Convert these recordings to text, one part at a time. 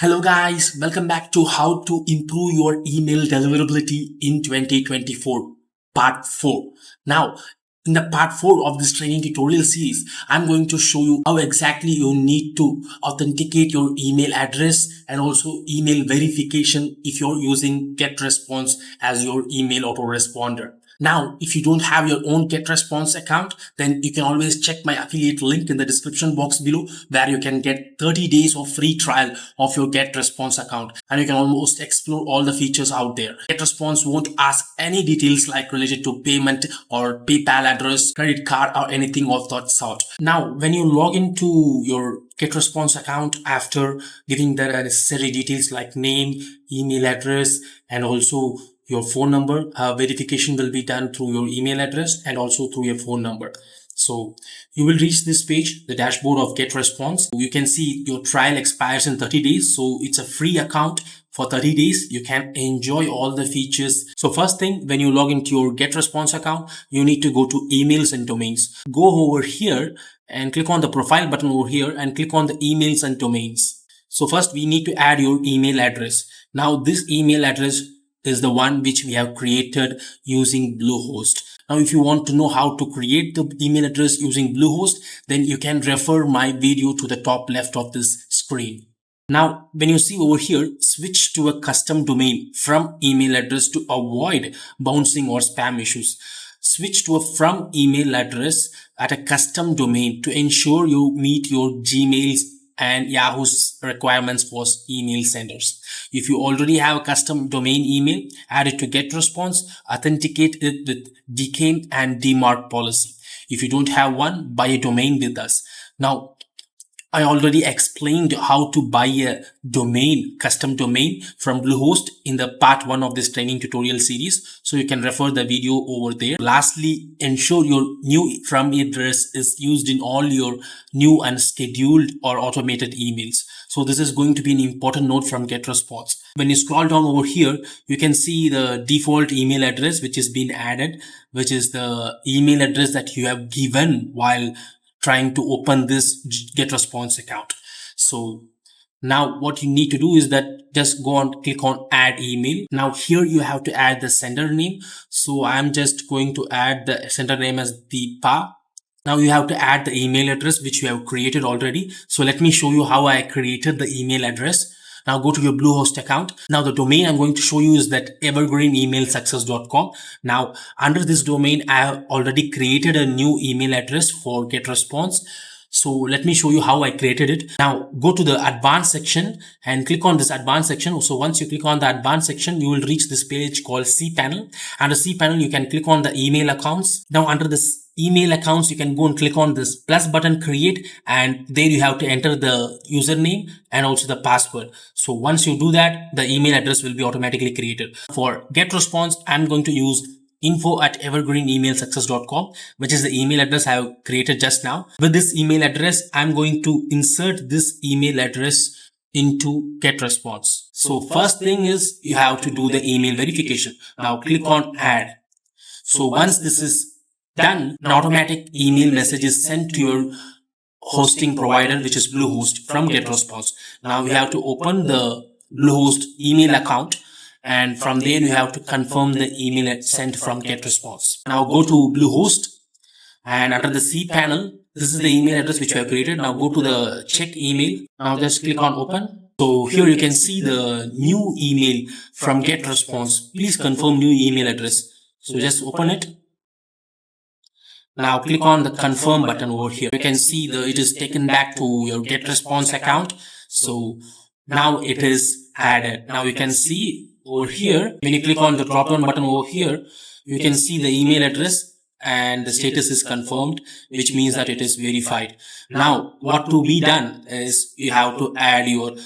Hello guys, welcome back to how to improve your email deliverability in 2024, part 4. Now, in the part 4 of this training tutorial series, I'm going to show you how exactly you need to authenticate your email address and also email verification if you're using Getresponse as your email autoresponder. Now, if you don't have your own Getresponse account, then you can always check my affiliate link in the description box below where you can get 30 days of free trial of your Getresponse account and you can almost explore all the features out there. Getresponse won't ask any details like related to payment or PayPal address, credit card or anything of that sort. Now, when you log into your Getresponse account after giving the necessary details like name, email address and also your phone number, verification will be done through your email address and also through your phone number. So you will reach this page, the dashboard of Getresponse. You can see your trial expires in 30 days. So it's a free account for 30 days. You can enjoy all the features. So first thing, when you log into your Getresponse account, you need to go to emails and domains. Go over here and click on the profile button over here and click on the emails and domains. So first we need to add your email address. Now this email address is the one which we have created using Bluehost. Now, if you want to know how to create the email address using Bluehost, then you can refer my video to the top left of this screen. Now, when you see over here, switch to a custom domain from email address to avoid bouncing or spam issues. Switch to a from email address at a custom domain to ensure you meet your Gmail's and Yahoo's requirements for email senders. If you already have a custom domain email, add it to Getresponse, authenticate it with DKIM and DMARC policy. If you don't have one, buy a domain with us. Now, I already explained how to buy a domain, custom domain from Bluehost in the part 1 of this training tutorial series. So you can refer the video over there. Lastly, ensure your new from address is used in all your new and scheduled or automated emails. So this is going to be an important note from Getresponse. When you scroll down over here, you can see the default email address which has been added, which is the email address that you have given while trying to open this Getresponse account. So now what you need to do is that just go and click on add email. Now here you have to add the sender name. So I'm just going to add the sender name as Deepa. Now you have to add the email address which you have created already. So let me show you how I created the email address. Now go to your Bluehost account. Now the domain I'm going to show you is that evergreenemailsuccess.com. Now under this domain, I have already created a new email address for Getresponse. So let me show you how I created it. Now go to the advanced section and click on this advanced section. So once you click on the advanced section, you will reach this page called cPanel. Under cPanel, you can click on the email accounts. Now under this email accounts, you can go and click on this plus button create, and there you have to enter the username and also the password. So once you do that, the email address will be automatically created. For Getresponse, I'm going to use info@evergreenemailsuccess.com, which is the email address I have created just now. With this email address, I'm going to insert this email address into Getresponse. So first thing is you have to do the email verification. Now click on add. So once this is done, an automatic email message is sent to your hosting provider, which is Bluehost from Getresponse. Now you have to open the Bluehost email account, and from there you have to confirm the email sent from Getresponse. Now go to Bluehost, and under the cPanel, this is the email address which you have created. Now go to the check email. Now just click on open. So here you can see the new email from Getresponse. Please confirm new email address. So just open it. Now click on the confirm button over here. You can see it is taken back to your Getresponse account. So now it is added. Now you can see over here, when you click on the drop down button over here, you can see the email address and the status is confirmed, which means that it is verified. Now what to be done is you have to add your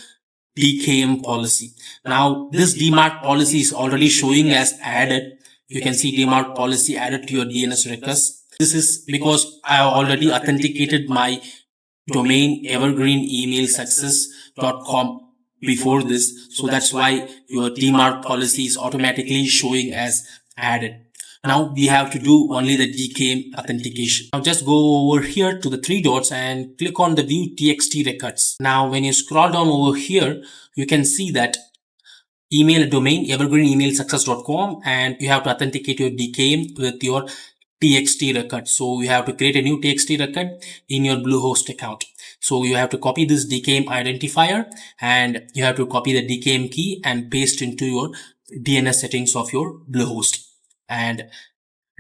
DKIM policy. Now this DMARC policy is already showing as added. You can see DMARC policy added to your DNS request. This is because I have already authenticated my domain evergreenemailsuccess.com before this. So that's why your DMARC policy is automatically showing as added. Now we have to do only the DKIM authentication. Now just go over here to the three dots and click on the view TXT records. Now when you scroll down over here, you can see that email domain evergreenemailsuccess.com, and you have to authenticate your DKIM with your TXT record. So you have to create a new TXT record in your Bluehost account. So you have to copy this DKIM identifier and you have to copy the DKIM key and paste into your DNS settings of your Bluehost. And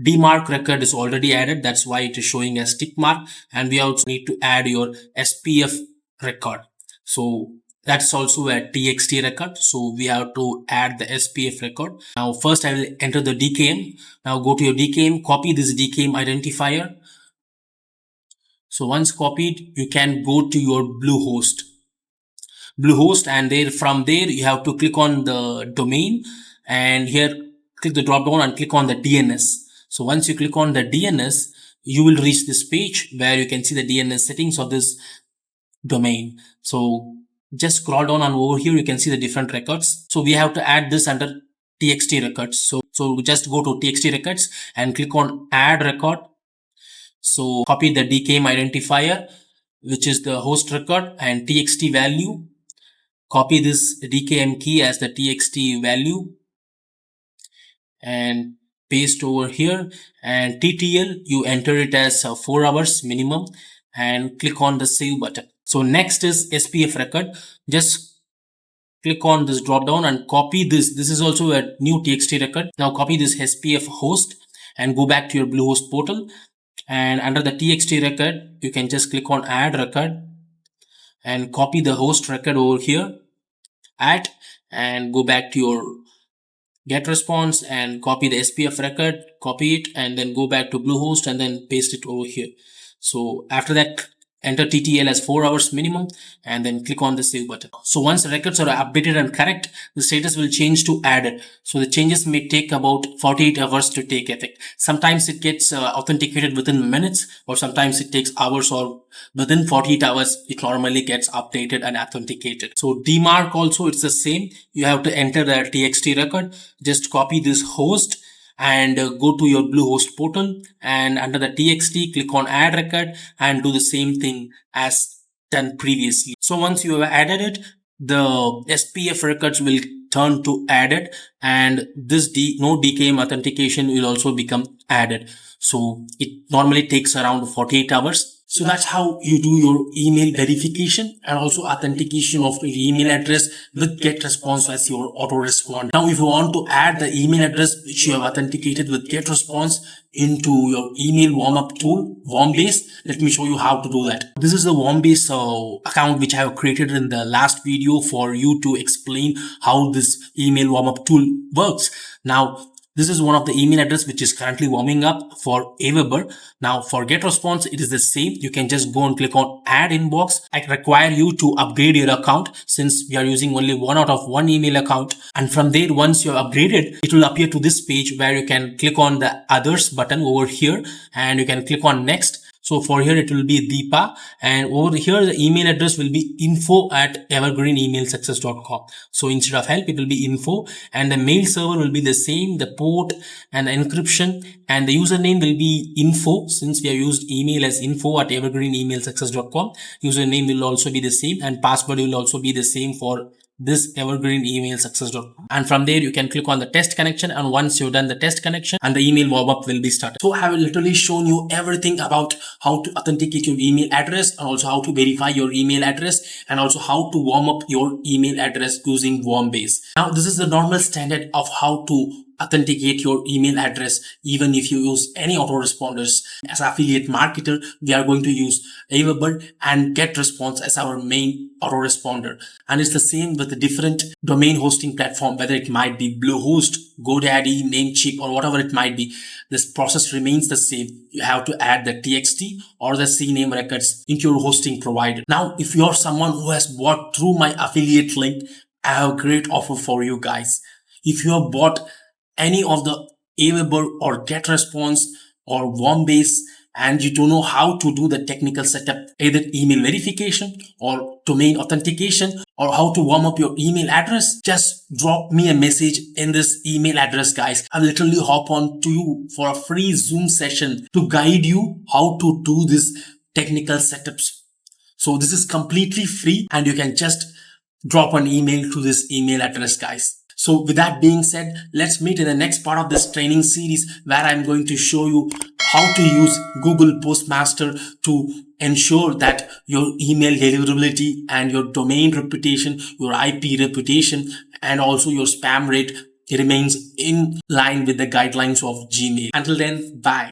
DMARC record is already added. That's why it is showing as tick mark. And we also need to add your SPF record. So that's also a TXT record. So we have to add the SPF record. Now first I will enter the DKIM. Now go to your DKIM, copy this DKIM identifier. So once copied, you can go to your Bluehost, and there from there you have to click on the domain, and here click the drop down and click on the DNS. So once you click on the DNS, you will reach this page where you can see the DNS settings of this domain. So just scroll down and over here you can see the different records. So we have to add this under TXT records. So just go to TXT records and click on add record. So copy the DKIM identifier, which is the host record, and TXT value. Copy this DKIM key as the TXT value and paste over here, and TTL you enter it as 4 hours minimum and click on the save button. So next is SPF record. Just click on this drop down and copy this. This is also a new TXT record. Now copy this SPF host and go back to your Bluehost portal, and under the TXT record you can just click on add record and copy the host record over here, add, and go back to your Getresponse and copy the SPF record, copy it, and then go back to Bluehost and then paste it over here. So after that, enter TTL as 4 hours minimum and then click on the save button. So once the records are updated and correct, the status will change to added. So the changes may take about 48 hours to take effect. Sometimes it gets authenticated within minutes, or sometimes it takes hours, or within 48 hours it normally gets updated and authenticated. So DMARC also, it's the same. You have to enter the TXT record. Just copy this host and go to your Bluehost portal, and under the TXT click on add record and do the same thing as done previously. So once you have added it, the SPF records will turn to added, and this no DKIM authentication will also become added. So it normally takes around 48 hours. So that's how you do your email verification and also authentication of your email address with Getresponse as your autorespond. Now, if you want to add the email address which you have authenticated with Getresponse into your email warm-up tool, Warmbase, let me show you how to do that. This is the Warmbase account which I have created in the last video for you to explain how this email warm-up tool works. Now, this is one of the email address which is currently warming up for AWeber. Now for Getresponse, it is the same. You can just go and click on add inbox. I require you to upgrade your account since we are using only 1 out of 1 email account. And from there, once you have upgraded, it will appear to this page where you can click on the others button over here and you can click on next. So for here, it will be Deepa, and over here, the email address will be info@evergreenemailsuccess.com. So instead of help, it will be info, and the mail server will be the same, the port and the encryption, and the username will be info. Since we have used email as info@evergreenemailsuccess.com, username will also be the same, and password will also be the same for this evergreenemailsuccess.com. And from there, you can click on the test connection, and once you've done the test connection, and the email warm-up will be started. So I have literally shown you everything about how to authenticate your email address, and also how to verify your email address, and also how to warm up your email address using Warmbase. Now, this is the normal standard of how to authenticate your email address, even if you use any autoresponders. As affiliate marketer, we are going to use AWeber and Getresponse as our main autoresponder. And it's the same with the different domain hosting platform, whether it might be Bluehost, GoDaddy, Namecheap, or whatever it might be. This process remains the same. You have to add the TXT or the CNAME records into your hosting provider. Now, if you're someone who has bought through my affiliate link, I have a great offer for you guys. If you have bought any of the AWeber or Getresponse or Warmbase and you don't know how to do the technical setup, either email verification or domain authentication, or how to warm up your email address, just drop me a message in this email address, guys. I'll literally hop on to you for a free Zoom session to guide you how to do this technical setups. So this is completely free and you can just drop an email to this email address, guys. So with that being said, let's meet in the next part of this training series where I'm going to show you how to use Google Postmaster to ensure that your email deliverability and your domain reputation, your IP reputation, and also your spam rate remains in line with the guidelines of Gmail. Until then, bye.